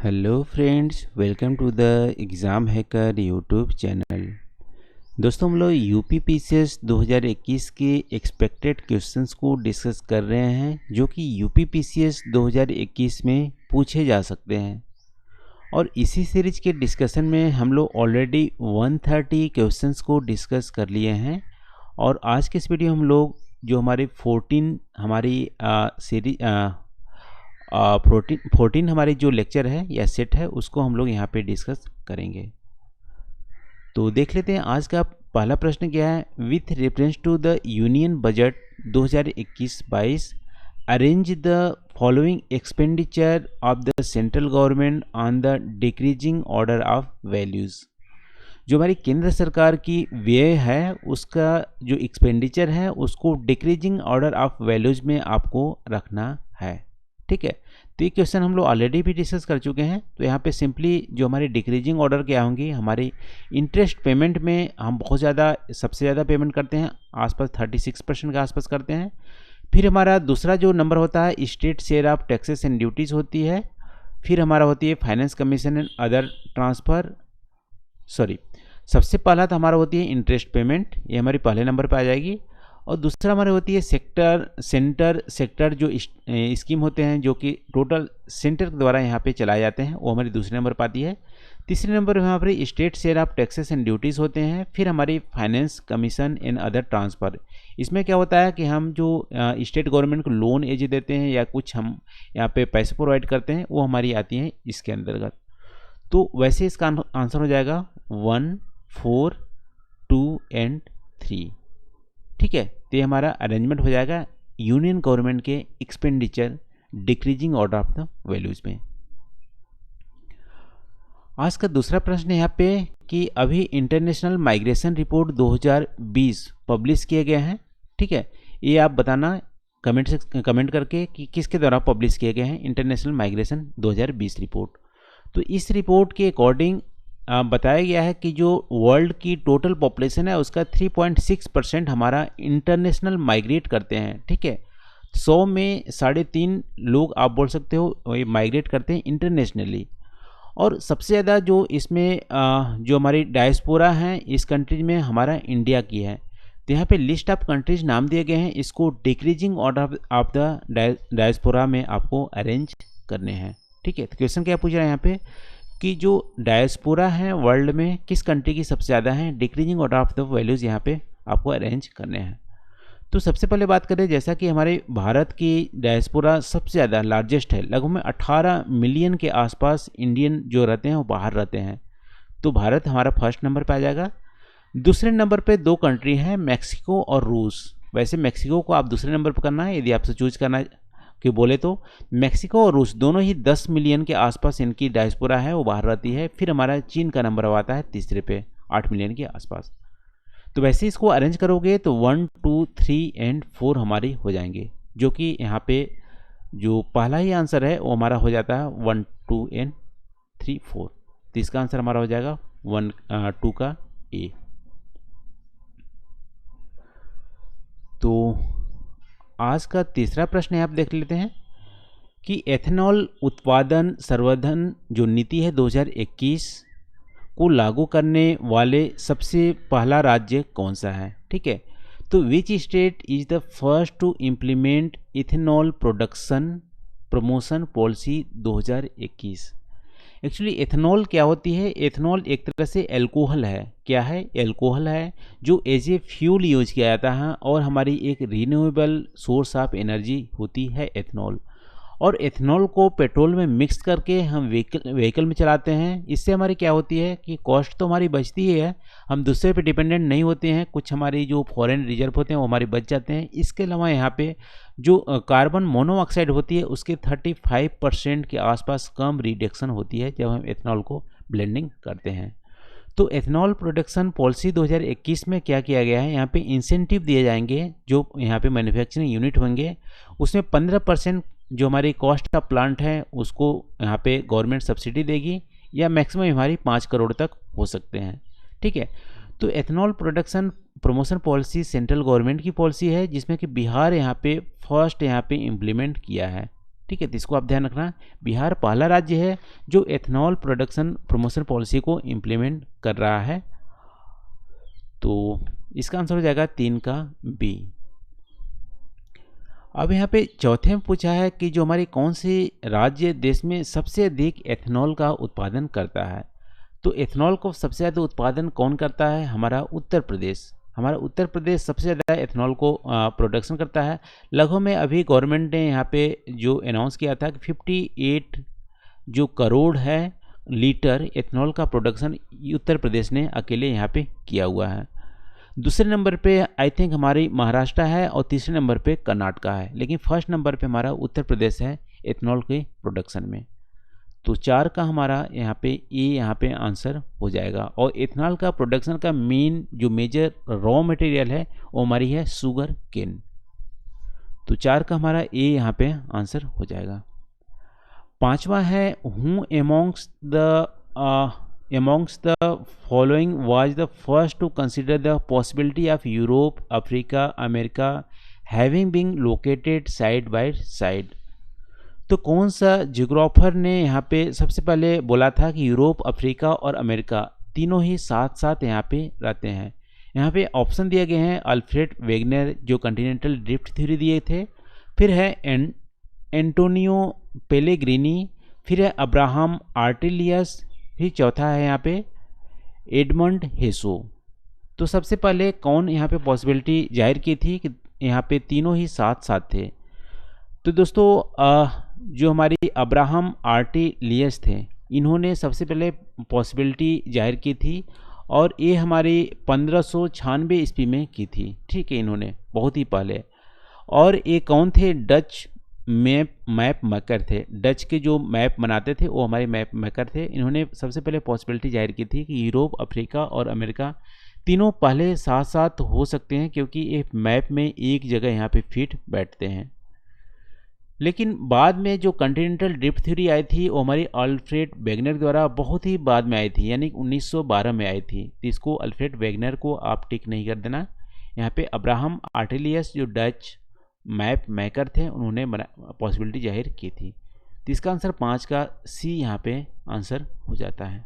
Hello friends, welcome to the exam hacker YouTube channel. दोस्तों, हम लोग यूपी पीसीएस 2021 के एक्सपेक्टेड क्वेश्चंस को डिस्कस कर रहे हैं जो कि यूपी पीसीएस 2021 में पूछे जा सकते हैं। और इसी सीरीज के डिस्कशन में हम लोग ऑलरेडी 130 क्वेश्चंस को डिस्कस कर लिए हैं। और आज के इस वीडियो हम लोग जो हमारी 14 हमारी सीरीज 14 हमारी जो लेक्चर है या सेट है उसको हम लोग यहाँ पे डिस्कस करेंगे। तो देख लेते हैं आज का पहला प्रश्न क्या है। With reference to the union budget 2021-22 arrange the following expenditure of the central government on the decreasing order of values. जो हमारी केंद्र सरकार की व्यय है उसका जो एक्सपेंडिचर है उसको डिक्रीजिंग ऑर्डर ऑफ वैल्यूज़ में आपको रखना है। ठीक है, तो ये क्वेश्चन हम लोग ऑलरेडी भी डिस्कस कर चुके हैं। तो यहाँ पे सिंपली जो हमारी डिक्रीजिंग ऑर्डर क्या होंगी, हमारी इंटरेस्ट पेमेंट में हम बहुत ज़्यादा सबसे ज़्यादा पेमेंट करते हैं, आसपास 36% के आसपास करते हैं। फिर हमारा दूसरा जो नंबर होता है state share of taxes and duties होती है। फिर हमारा होती है finance commission and other transfer, सबसे पहला तो हमारा होती है इंटरेस्ट पेमेंट, ये हमारी पहले नंबर पर आ जाएगी। और दूसरा हमारे होती है सेक्टर जो स्कीम होते हैं जो कि टोटल सेंटर के द्वारा यहाँ पे चलाए जाते हैं, वो हमारी दूसरे नंबर पर आती है। तीसरे नंबर पर हमारे state share of taxes and duties होते हैं। फिर हमारी finance commission and other transfer, इसमें क्या होता है कि हम जो स्टेट गवर्नमेंट को लोन एज देते हैं या कुछ हम यहाँ पे पैसे प्रोवाइड करते हैं वो हमारी आती हैं इसके अंतर्गत। तो वैसे इसका आंसर हो जाएगा 1, 4, 2 एंड 3। ठीक है, तो ये हमारा अरेंजमेंट हो जाएगा यूनियन गवर्नमेंट के expenditure decreasing order of the values में। आज का दूसरा प्रश्न है यहाँ पे कि अभी इंटरनेशनल माइग्रेशन रिपोर्ट 2020 पब्लिश किए गए हैं। ठीक है, ये आप बताना कमेंट करके कि किसके द्वारा पब्लिश किए गए हैं इंटरनेशनल माइग्रेशन 2020 रिपोर्ट। तो इस रिपोर्ट के अकॉर्डिंग बताया गया है कि जो वर्ल्ड की टोटल पॉपुलेशन है उसका 3.6% हमारा इंटरनेशनल माइग्रेट करते हैं। ठीक है, 100 में 3.5 लोग आप बोल सकते हो ये माइग्रेट करते हैं इंटरनेशनली। और सबसे ज़्यादा जो इसमें जो हमारी डायस्पोरा हैं इस कंट्रीज में हमारा इंडिया की है। तो यहाँ पे लिस्ट ऑफ कंट्रीज नाम दिए गए हैं, इसको decreasing order of the diaspora में आपको अरेंज करने हैं। ठीक है, तो क्वेश्चन क्या पूछ रहा है यहाँ पे कि जो डायस्पोरा है वर्ल्ड में किस कंट्री की सबसे ज़्यादा है, decreasing order of the values यहाँ पे आपको अरेंज करने हैं। तो सबसे पहले बात करें, जैसा कि हमारे भारत की डायस्पोरा सबसे ज़्यादा लार्जेस्ट है, लगभग में 18 मिलियन के आसपास इंडियन जो रहते हैं वो बाहर रहते हैं। तो भारत हमारा फर्स्ट नंबर पर आ जाएगा। दूसरे नंबर पे 2 कंट्री हैं, मैक्सिको और रूस। वैसे मैक्सिको को आप दूसरे नंबर पर करना है यदि आपसे चूज करना कि बोले तो मैक्सिको और रूस दोनों ही 10 मिलियन के आसपास इनकी डायस्पोरा है वो बाहर रहती है। फिर हमारा चीन का नंबर आता है तीसरे पे 8 मिलियन के आसपास। तो वैसे इसको अरेंज करोगे तो 1, 2, 3 एंड 4 हमारी हो जाएंगे, जो कि यहाँ पे जो पहला ही आंसर है वो हमारा हो जाता है 1, 2 एंड 3, 4। तो इसका आंसर हमारा हो जाएगा 1, 2 का ए। तो आज का तीसरा प्रश्न है, आप देख लेते हैं कि एथेनॉल उत्पादन संवर्धन जो नीति है 2021 को लागू करने वाले सबसे पहला राज्य कौन सा है। ठीक है, तो which state is the first to implement ethanol production promotion policy 2021। Actually ethanol क्या होती है, एथेनॉल एक तरह से एल्कोहल है। क्या है, एल्कोहल है जो एज ए फ्यूल यूज किया जाता है और हमारी एक रिन्यूएबल सोर्स ऑफ एनर्जी होती है एथेनॉल। और एथेनॉल को पेट्रोल में मिक्स करके हम व्हीकल में चलाते हैं। इससे हमारी क्या होती है कि कॉस्ट तो हमारी बचती ही है, हम दूसरे पे डिपेंडेंट नहीं होते हैं, कुछ हमारी जो फॉरेन रिजर्व होते हैं वो हमारे बच जाते हैं। इसके अलावा यहाँ पे जो कार्बन मोनोऑक्साइड होती है उसके 35% के आसपास कम रिडक्शन होती है जब हम एथेनॉल को ब्लेंडिंग करते हैं। तो एथेनॉल प्रोडक्शन पॉलिसी 2021 में क्या किया गया है, यहाँ पे इंसेंटिव दिए जाएंगे। जो यहाँ पे मैन्युफैक्चरिंग यूनिट होंगे उसमें 15% जो हमारी कॉस्ट ऑफ प्लांट है उसको यहाँ पे गवर्नमेंट सब्सिडी देगी, या मैक्सिमम हमारी 5 करोड़ तक हो सकते हैं। ठीक है, तो ethanol production promotion policy central government की पॉलिसी है जिसमें कि बिहार यहाँ पे फर्स्ट यहाँ पे इम्प्लीमेंट किया है। ठीक है, तो इसको आप ध्यान रखना। बिहार पहला राज्य है जो एथनॉल प्रोडक्शन प्रमोशन पॉलिसी को इम्प्लीमेंट कर रहा है। तो इसका आंसर हो जाएगा 3 का बी। अब यहाँ पे चौथे में पूछा है कि जो हमारी कौन सी राज्य देश में सबसे अधिक एथनॉल का उत्पादन करता है। तो एथनॉल को सबसे ज़्यादा उत्पादन कौन करता है? हमारा उत्तर प्रदेश। हमारा उत्तर प्रदेश सबसे ज़्यादा एथनॉल को प्रोडक्शन करता है। लगभग में अभी गवर्नमेंट ने यहाँ पे जो अनाउंस किया था कि 58 जो करोड़ है लीटर एथनॉल का प्रोडक्शन उत्तर प्रदेश ने अकेले यहाँ पे किया हुआ है। दूसरे नंबर पे आई थिंक हमारी महाराष्ट्र है और तीसरे नंबर पे कर्नाटका है, लेकिन फर्स्ट नंबर पे हमारा उत्तर प्रदेश है एथनॉल के प्रोडक्शन में। तो 4 का हमारा यहाँ पे ए यहाँ पे आंसर हो जाएगा। और एथनॉल का प्रोडक्शन का मेन जो मेजर रॉ मटेरियल है वो हमारी है शुगर केन। तो 4 का हमारा ए यहाँ पे आंसर हो जाएगा। पांचवा है who amongst the following was the first to consider the possibility of Europe, Africa, America having been located side by side। तो कौन सा जियोग्राफर ने यहाँ पे सबसे पहले बोला था कि यूरोप, अफ्रीका और अमेरिका तीनों ही साथ साथ यहाँ पे रहते हैं। यहाँ पे ऑप्शन दिए गए हैं अल्फ्रेड वेगनर जो कॉन्टिनेंटल ड्रिफ्ट थ्योरी दिए थे, फिर है एंटोनियो पेलेग्रिनी, फिर है अब्राहम आर्टिलियस, फिर चौथा है यहाँ पे एडमंड हेसो। तो सबसे पहले कौन यहाँ पे पॉसिबिलिटी जाहिर की थी कि यहाँ पे तीनों ही साथ साथ थे? तो दोस्तों जो हमारी अब्राहम आर्टिलियस थे इन्होंने सबसे पहले पॉसिबिलिटी जाहिर की थी और ये हमारी 1596 ईस्वी में की थी। ठीक है, इन्होंने बहुत ही पहले। और ये कौन थे? डच मैप मेकर थे। डच के जो मैप बनाते थे वो हमारे मैप मेकर थे। इन्होंने सबसे पहले पॉसिबिलिटी जाहिर की थी कि यूरोप, अफ्रीका और अमेरिका तीनों पहले साथ साथ हो सकते हैं क्योंकि ये मैप में एक जगह यहाँ पे फिट बैठते हैं। लेकिन बाद में जो कॉन्टिनेंटल ड्रिफ्ट थ्योरी आई थी वो हमारी अल्फ्रेड वेगनर द्वारा बहुत ही बाद में आई थी, यानी 1912 में आई थी। तो इसको अल्फ्रेड वेगनर को आप टिक नहीं कर देना। यहाँ पे अब्राहम आर्टिलियस जो डच मैप मेकर थे उन्होंने पॉसिबिलिटी जाहिर की थी। तो इसका आंसर 5 का सी यहाँ पे आंसर हो जाता है।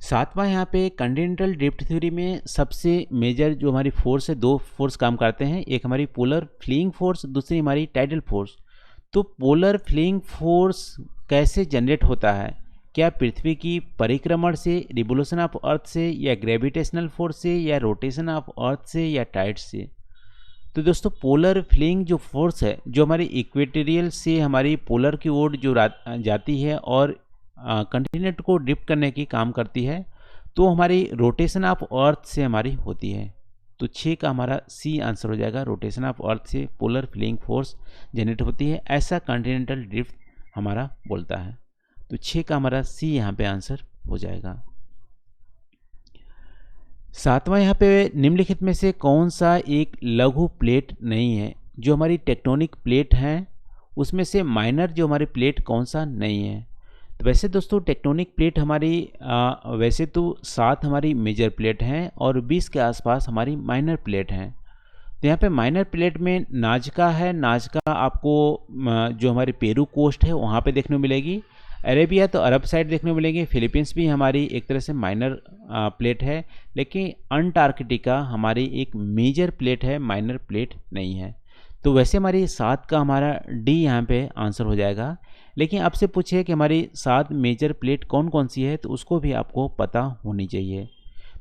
सातवां यहाँ पे कॉन्टिनेंटल ड्रिफ्ट थ्योरी में सबसे मेजर जो हमारी फोर्स है, 2 फोर्स काम करते हैं। एक हमारी पोलर फ्लीइंग फोर्स, दूसरी हमारी टाइडल फोर्स। तो पोलर फ्लीइंग फोर्स कैसे जनरेट होता है? क्या पृथ्वी की परिक्रमण से, रिवोल्यूशन ऑफ अर्थ से, या ग्रेविटेशनल फोर्स से, या रोटेशन ऑफ अर्थ से, या टाइड से? तो दोस्तों पोलर फ्लीइंग जो फोर्स है जो हमारी इक्वेटोरियल से हमारी पोलर की ओर जो जाती है और कंटिनेंट को ड्रिफ्ट करने की काम करती है, तो हमारी रोटेशन ऑफ अर्थ से हमारी होती है। तो 6 का हमारा सी आंसर हो जाएगा। रोटेशन ऑफ अर्थ से पोलर फ्लीइंग फोर्स जनरेट होती है, ऐसा कॉन्टिनेंटल ड्रिफ्ट हमारा बोलता है। तो 6 का हमारा सी यहाँ पे आंसर हो जाएगा। सातवां यहाँ पे निम्नलिखित में से कौन सा एक लघु प्लेट नहीं है? जो हमारी टेक्टोनिक प्लेट है उसमें से माइनर जो हमारी प्लेट कौन सा नहीं है? तो वैसे दोस्तों टेक्टोनिक प्लेट हमारी वैसे तो 7 हमारी मेजर प्लेट हैं और 20 के आसपास हमारी माइनर प्लेट हैं। तो यहाँ पे माइनर प्लेट में नाजका है। नाजका आपको जो हमारी पेरू कोस्ट है वहाँ पे देखने को मिलेगी। अरेबिया तो अरब साइड देखने को मिलेंगे। फिलीपींस भी हमारी एक तरह से माइनर प्लेट है, लेकिन अंटार्कटिका हमारी एक मेजर प्लेट है, माइनर प्लेट नहीं है। तो वैसे हमारी 7 का हमारा डी यहाँ पे आंसर हो जाएगा। लेकिन आपसे पूछे कि हमारी 7 मेजर प्लेट कौन कौन सी है, तो उसको भी आपको पता होनी चाहिए।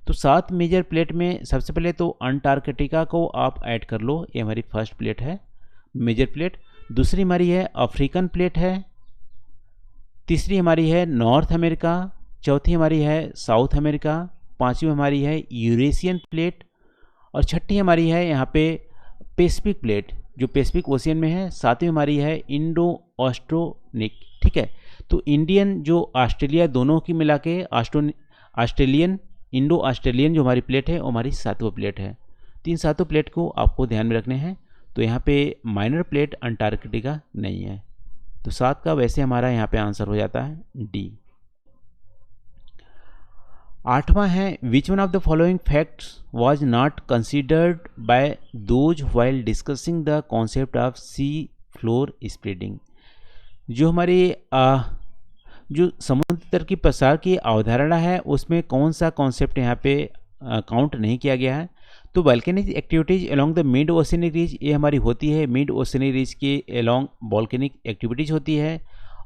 तो 7 मेजर प्लेट में सबसे पहले तो अंटार्कटिका को आप ऐड कर लो, ये हमारी फर्स्ट प्लेट है मेजर प्लेट। दूसरी हमारी है अफ्रीकन प्लेट है। तीसरी हमारी है नॉर्थ अमेरिका। चौथी हमारी है साउथ अमेरिका। पांचवी हमारी है यूरेशियन प्लेट। और छठी हमारी है यहाँ पे पैसिफिक प्लेट जो पैसिफिक ओशियन में है। सातवीं हमारी है इंडो ऑस्ट्रोनिक। ठीक है, तो इंडियन जो ऑस्ट्रेलिया दोनों की मिला के ऑस्ट्रेलियन इंडो ऑस्ट्रेलियन जो हमारी प्लेट है वो हमारी 7वीं प्लेट है। 7 प्लेट को आपको ध्यान में रखने हैं। तो यहाँ पे माइनर प्लेट अंटार्कटिका नहीं है। तो 7 का वैसे हमारा यहाँ पे आंसर हो जाता है डी। 8वां है which one of the following facts was not considered bye those while discussing the concept of sea floor spreading. जो हमारी जो समुद्र तल की प्रसार की अवधारणा है उसमें कौन सा कॉन्सेप्ट यहाँ पे काउंट नहीं किया गया है? तो volcanic activities along the mid oceanic ridge, ये हमारी होती है मिड ओशियनिक रीज के अलोंग वॉल्केनिक एक्टिविटीज़ होती है।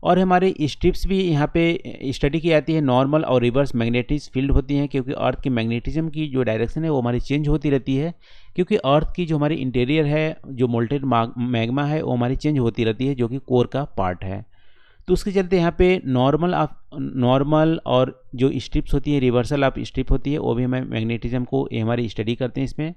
और हमारे स्ट्रिप्स भी यहाँ पे स्टडी की जाती है। नॉर्मल और रिवर्स मैग्नेटिक फील्ड होती हैं, क्योंकि अर्थ की मैग्नेटिज्म की जो डायरेक्शन है वो हमारी चेंज होती रहती है, क्योंकि अर्थ की जो हमारी इंटीरियर है, जो मोल्टेड मैग्मा है, वो हमारी चेंज होती रहती है, जो कि कोर का पार्ट है। तो उसके चलते यहाँ पे नॉर्मल और जो स्ट्रिप्स होती है, रिवर्सल ऑफ स्ट्रिप होती है, वो भी हमें मैग्नेटिज्म को ये हमारी स्टडी करते हैं इसमें।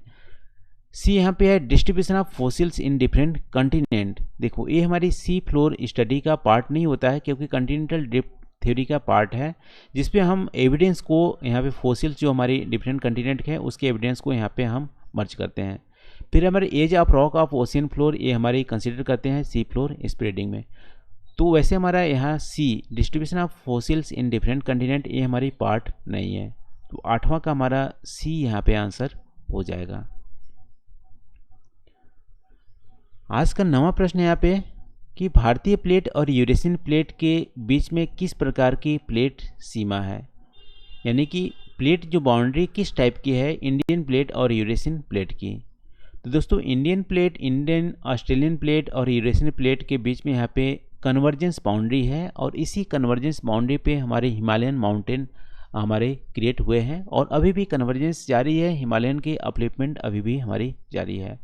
सी यहाँ पे है distribution of fossils in different continent. देखो ये हमारी सी फ्लोर स्टडी का पार्ट नहीं होता है, क्योंकि कंटिनेंटल ड्रिफ्ट थ्योरी का पार्ट है, जिसपे हम एविडेंस को यहाँ पे फोसिल्स जो हमारी डिफरेंट कंटिनेंट है उसके एविडेंस को यहाँ पे हम मर्ज करते हैं। फिर हमारे age of rock of ocean floor, ये हमारी कंसिडर करते हैं सी फ्लोर स्प्रेडिंग में। तो वैसे हमारा यहाँ see distribution of fossils in different continent, ये हमारी पार्ट नहीं है। तो 8वां का हमारा सी यहाँ पे आंसर हो जाएगा। आज का 9वां प्रश्न है यहाँ पे कि भारतीय प्लेट और यूरेशियन प्लेट के बीच में किस प्रकार की प्लेट सीमा है, यानी कि प्लेट जो बाउंड्री किस टाइप की है, इंडियन प्लेट और यूरेशियन प्लेट की। तो दोस्तों Indian plate, Indian Australian plate और यूरेशियन प्लेट के बीच में यहाँ पे कन्वर्जेंस बाउंड्री है, और इसी कन्वर्जेंस बाउंड्री पे हमारे हिमालयन माउंटेन हमारे क्रिएट हुए हैं, और अभी भी कन्वर्जेंस जारी है, हिमालयन की अपलिफ्टमेंट अभी भी हमारी जारी है।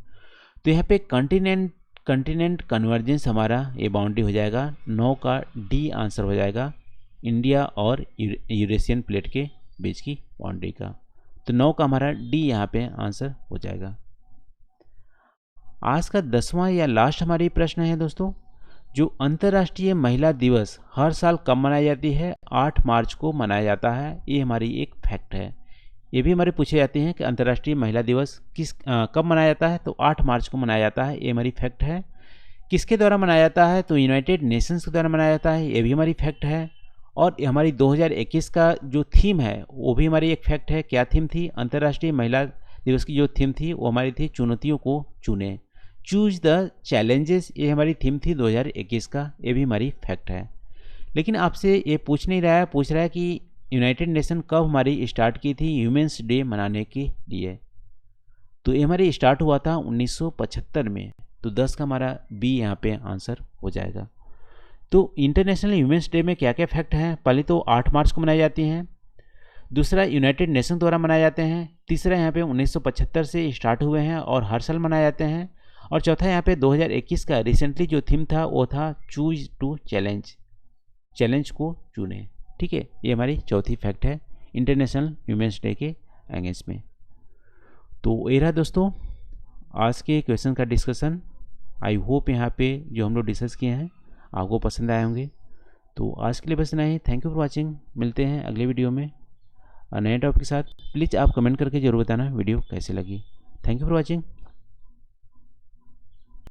तो यहाँ पे कंटिनेंट कन्वर्जेंस हमारा ये बाउंड्री हो जाएगा। 9 का डी आंसर हो जाएगा, इंडिया और यूरेशियन प्लेट के बीच की बाउंड्री का। तो 9 का हमारा डी यहाँ पे आंसर हो जाएगा। आज का 10वां या लास्ट हमारी प्रश्न है दोस्तों, जो अंतर्राष्ट्रीय महिला दिवस हर साल कब मनाई जाती है? 8 मार्च को मनाया जाता है। ये हमारी एक फैक्ट है। ये भी हमारे पूछे जाते हैं कि अंतर्राष्ट्रीय महिला दिवस कब मनाया जाता है? तो 8 मार्च को मनाया जाता है। ये हमारी फैक्ट है। किसके द्वारा मनाया जाता है? तो यूनाइटेड नेशंस के द्वारा मनाया जाता है। ये भी हमारी फैक्ट है। और हमारी 2021 का जो थीम है वो भी हमारी एक फैक्ट है। क्या थीम थी? अंतर्राष्ट्रीय महिला दिवस की जो थीम थी वो हमारी थी चुनौतियों को चुने, चूज द चैलेंजेस। ये हमारी थीम थी 2021 का। ये भी हमारी फैक्ट है। लेकिन आपसे ये पूछ नहीं रहा है, पूछ रहा है कि यूनाइटेड नेशन कब हमारी स्टार्ट की थी ह्यूमन्स डे मनाने के लिए? तो ये हमारी स्टार्ट हुआ था 1975 में। तो 10 का हमारा बी यहाँ पे आंसर हो जाएगा। तो इंटरनेशनल ह्यूमन्स डे में क्या क्या फैक्ट हैं? पहले तो 8 मार्च को मनाई जाती हैं, दूसरा यूनाइटेड नेशन द्वारा मनाए जाते हैं, तीसरा यहाँ पे 1975 से स्टार्ट हुए हैं और हर साल मनाए जाते हैं, और चौथा यहाँ पे 2021 का रिसेंटली जो थीम था वो था चूज टू चैलेंज को चुने। ठीक है, ये हमारी चौथी फैक्ट है इंटरनेशनल ह्यूमन्स डे के अगेंस्ट में। तो ये रहा दोस्तों आज के क्वेश्चन का डिस्कशन। आई होप यहाँ पे जो हम लोग डिस्कस किए हैं आपको पसंद आए होंगे। तो आज के लिए बस इतना ही। Thank you for watching. मिलते हैं अगले वीडियो में नए टॉपिक के साथ। प्लीज़ आप कमेंट करके जरूर बताना वीडियो कैसे लगी। Thank you for watching.